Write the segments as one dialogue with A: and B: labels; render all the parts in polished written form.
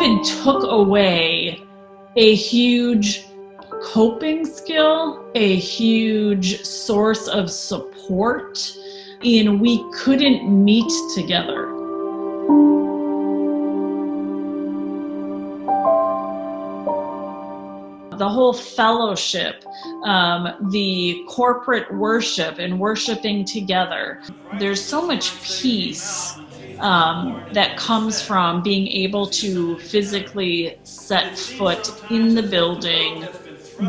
A: COVID took away a huge coping skill, a huge source of support, and we couldn't meet together. The whole fellowship, the corporate worship and worshiping together. There's so much peace that comes from being able to physically set foot in the building,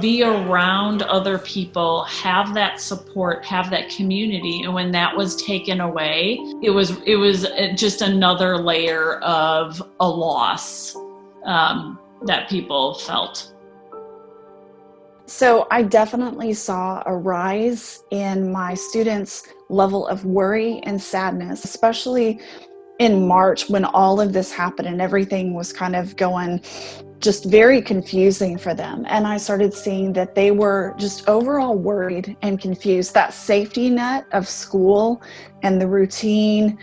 A: be around other people, have that support, have that community. And when that was taken away, it was just another layer of a loss that people felt.
B: So I definitely saw a rise in my students' level of worry and sadness, especially in March when all of this happened and everything was kind of going just very confusing for them. And I started seeing that they were just overall worried and confused. That safety net of school and the routine,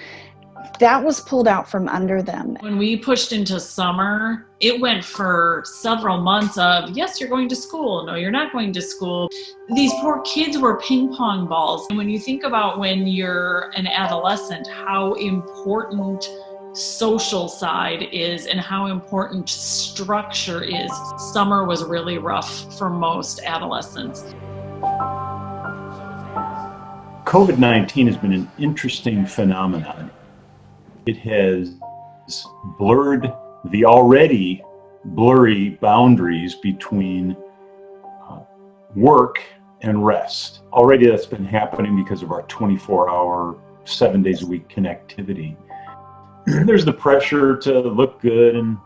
B: that was pulled out from under them.
A: When we pushed into summer, it went for several months of, yes, you're going to school. No, you're not going to school. These poor kids were ping pong balls. And when you think about when you're an adolescent, how important social side is and how important structure is, summer was really rough for most adolescents.
C: COVID-19 has been an interesting phenomenon. It has blurred the already blurry boundaries between work and rest. Already that's been happening because of our 24-hour, 7 days a week connectivity. There's the pressure to look good and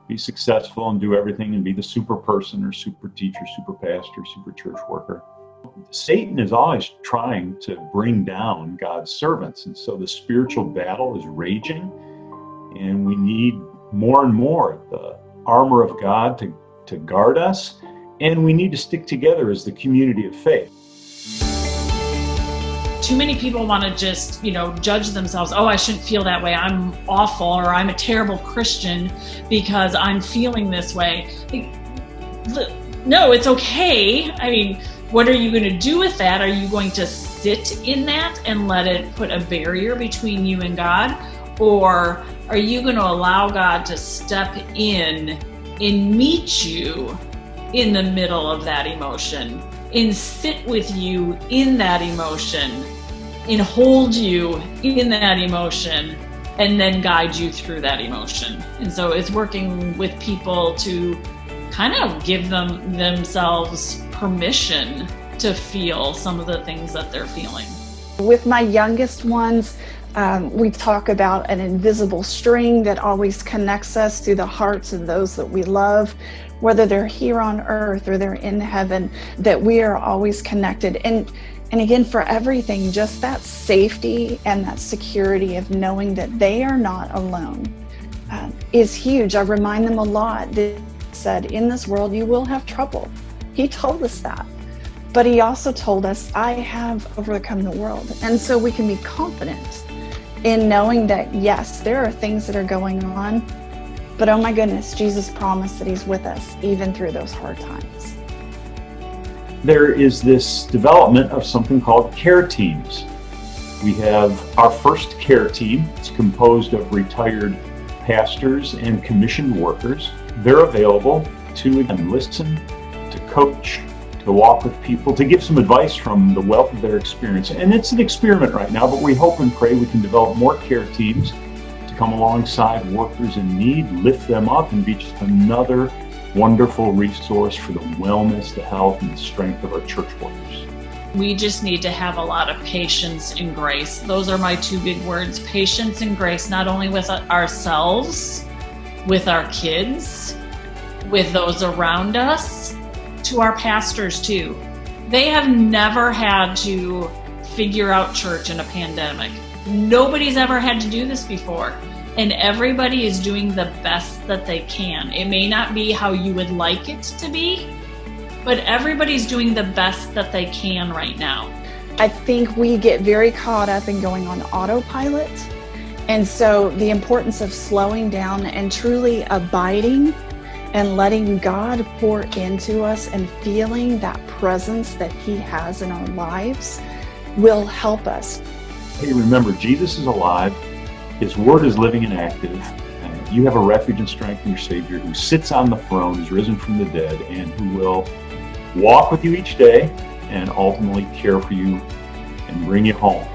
C: be successful and do everything and be the super person or super teacher, super pastor, super church worker. Satan is always trying to bring down God's servants, and so the spiritual battle is raging, and we need more and more the armor of God to guard us, and we need to stick together as the community of faith.
A: Too many people want to just, judge themselves. Oh, I shouldn't feel that way. I'm awful, or I'm a terrible Christian because I'm feeling this way. No, it's okay. I mean, what are you going to do with that? Are you going to sit in that and let it put a barrier between you and God? Or are you going to allow God to step in and meet you in the middle of that emotion, and sit with you in that emotion, and hold you in that emotion, and then guide you through that emotion? And so it's working with people to kind of give themselves permission to feel some of the things that they're feeling.
B: With my youngest ones, we talk about an invisible string that always connects us to the hearts of those that we love, whether they're here on earth or they're in heaven, that we are always connected. And again, for everything, just that safety and that security of knowing that they are not alone is huge. I remind them a lot that he said, in this world you will have trouble. He told us that. But he also told us, I have overcome the world. And so we can be confident in knowing that, yes, there are things that are going on, but oh my goodness, Jesus promised that he's with us even through those hard times.
C: There is this development of something called care teams. We have our first care team. It's composed of retired pastors and commissioned workers. They're available to listen, to coach, to walk with people, to give some advice from the wealth of their experience. And it's an experiment right now, but we hope and pray we can develop more care teams to come alongside workers in need, lift them up, and be just another wonderful resource for the wellness, the health, and the strength of our church workers.
A: We just need to have a lot of patience and grace. Those are my two big words, patience and grace, not only with ourselves, with our kids, with those around us, to our pastors too. They have never had to figure out church in a pandemic. Nobody's ever had to do this before. And everybody is doing the best that they can. It may not be how you would like it to be, but everybody's doing the best that they can right now.
B: I think we get very caught up in going on autopilot And so the importance of slowing down and truly abiding and letting God pour into us and feeling that presence that He has in our lives will help us.
C: Hey, remember, Jesus is alive. His word is living and active. You have a refuge and strength in your Savior who sits on the throne, who's risen from the dead, and who will walk with you each day and ultimately care for you and bring you home.